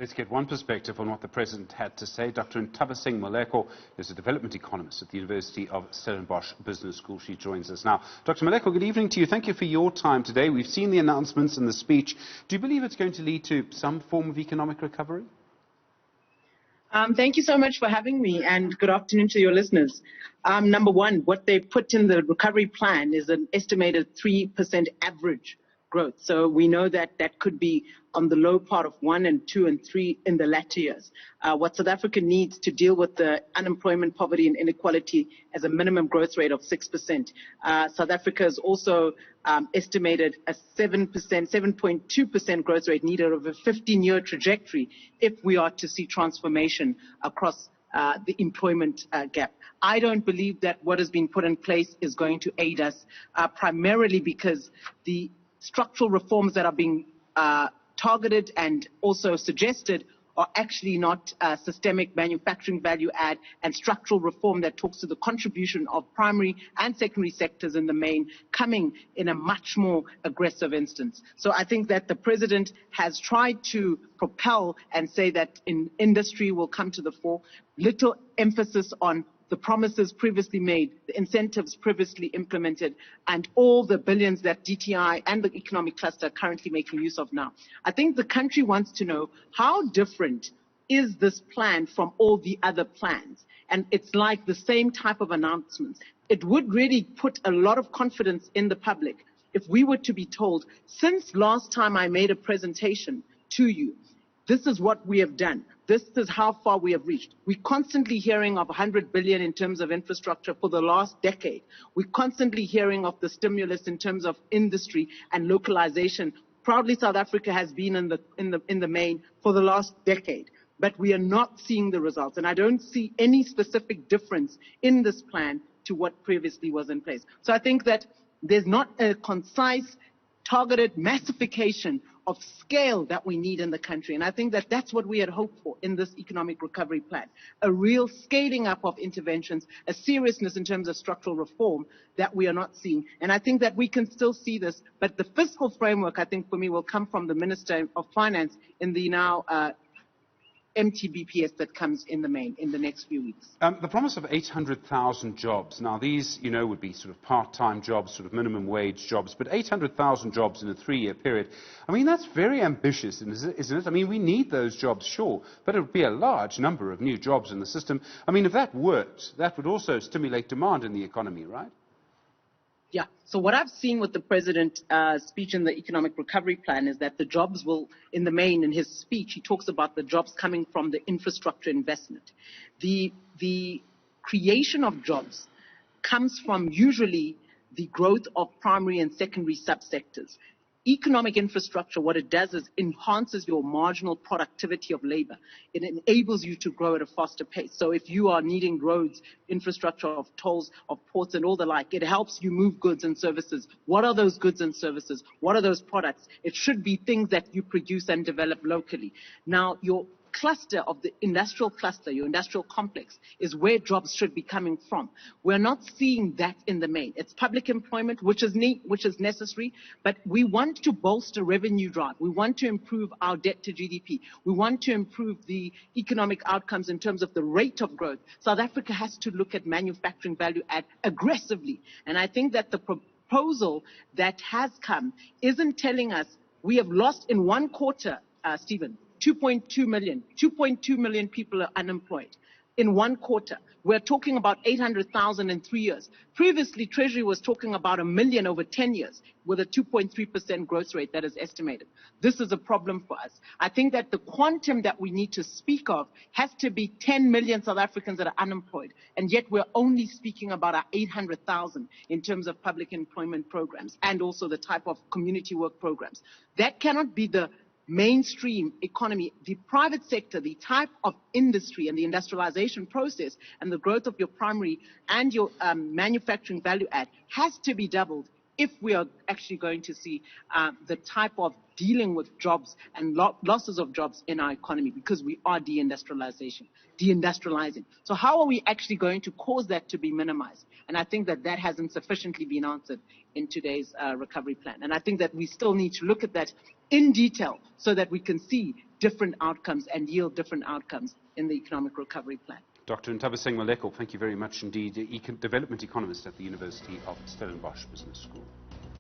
Let's get one perspective on what the President had to say. Dr. Nthabiseng Moleko is a development economist at the University of Stellenbosch Business School. She joins us now. Dr. Moleko, good evening to you. Thank you for your time today. We've seen the announcements and the speech. Do you believe it's going to lead to some form of economic recovery? Thank you so much for having me, and good afternoon to your listeners. Number one, what they put in the recovery plan is an estimated 3% average growth. So we know that that could be on the low part of 1 and 2 and 3 in the latter years. What South Africa needs to deal with the unemployment, poverty and inequality as a minimum growth rate of 6%. South Africa has also estimated a 7.2% growth rate needed over a 15-year trajectory if we are to see transformation across the employment gap. I don't believe that what has been put in place is going to aid us, primarily because the structural reforms that are being targeted and also suggested are actually not systemic manufacturing value add and structural reform that talks to the contribution of primary and secondary sectors in the main coming in a much more aggressive instance. So I think that the President has tried to propel and say that industry will come to the fore. Little emphasis on the promises previously made, the incentives previously implemented, and all the billions that DTI and the economic cluster are currently making use of now. I think the country wants to know how different is this plan from all the other plans. And it's like the same type of announcements. It would really put a lot of confidence in the public if we were to be told, since last time I made a presentation to you, this is what we have done. This is how far we have reached. We're constantly hearing of 100 billion in terms of infrastructure for the last decade. We're constantly hearing of the stimulus in terms of industry and localization. Proudly, South Africa has been in the main for the last decade, but we are not seeing the results. And I don't see any specific difference in this plan to what previously was in place. So I think that there's not a concise, targeted massification of scale that we need in the country. And I think that that's what we had hoped for in this economic recovery plan. A real scaling up of interventions, a seriousness in terms of structural reform that we are not seeing. And I think that we can still see this, but the fiscal framework, I think, for me, will come from the Minister of Finance in the now MTBPS that comes in the main in the next few weeks. The promise of 800,000 jobs. Now, these, would be sort of part-time jobs, sort of minimum wage jobs, but 800,000 jobs in a 3-year period. I mean, that's very ambitious, isn't it? I mean, we need those jobs, sure, but it would be a large number of new jobs in the system. I mean, if that worked, that would also stimulate demand in the economy, right? Yeah. So what I've seen with the President's speech in the economic recovery plan is that the jobs will, in the main, in his speech, he talks about the jobs coming from the infrastructure investment. The creation of jobs comes from usually the growth of primary and secondary subsectors. Economic infrastructure, what it does is enhances your marginal productivity of labor. It enables you to grow at a faster pace. So if you are needing roads, infrastructure of tolls, of ports and all the like, it helps you move goods and services. What are those goods and services? What are those products? It should be things that you produce and develop locally. Now, your cluster of the industrial cluster, your industrial complex, is where jobs should be coming from. We're not seeing that in the main. It's public employment, which is necessary, but we want to bolster revenue drive. We want to improve our debt to GDP. We want to improve the economic outcomes in terms of the rate of growth. South Africa has to look at manufacturing value add aggressively. And I think that the proposal that has come isn't telling us we have lost in one quarter, Stephen, 2.2 million people are unemployed in one quarter. We're talking about 800,000 in 3 years. Previously, Treasury was talking about 1 million over 10 years with a 2.3% growth rate that is estimated. This is a problem for us. I think that the quantum that we need to speak of has to be 10 million South Africans that are unemployed, and yet we're only speaking about our 800,000 in terms of public employment programs and also the type of community work programs. That cannot be the mainstream economy. The private sector, the type of industry and the industrialization process and the growth of your primary and your manufacturing value add has to be doubled if we are actually going to see the type of dealing with jobs and losses of jobs in our economy, because we are deindustrializing. So how are we actually going to cause that to be minimized? And I think that hasn't sufficiently been answered in today's recovery plan. And I think that we still need to look at that in detail so that we can see different outcomes and yield different outcomes in the economic recovery plan. Dr. Nthabiseng Moleko, thank you very much indeed, development economist at the University of Stellenbosch Business School.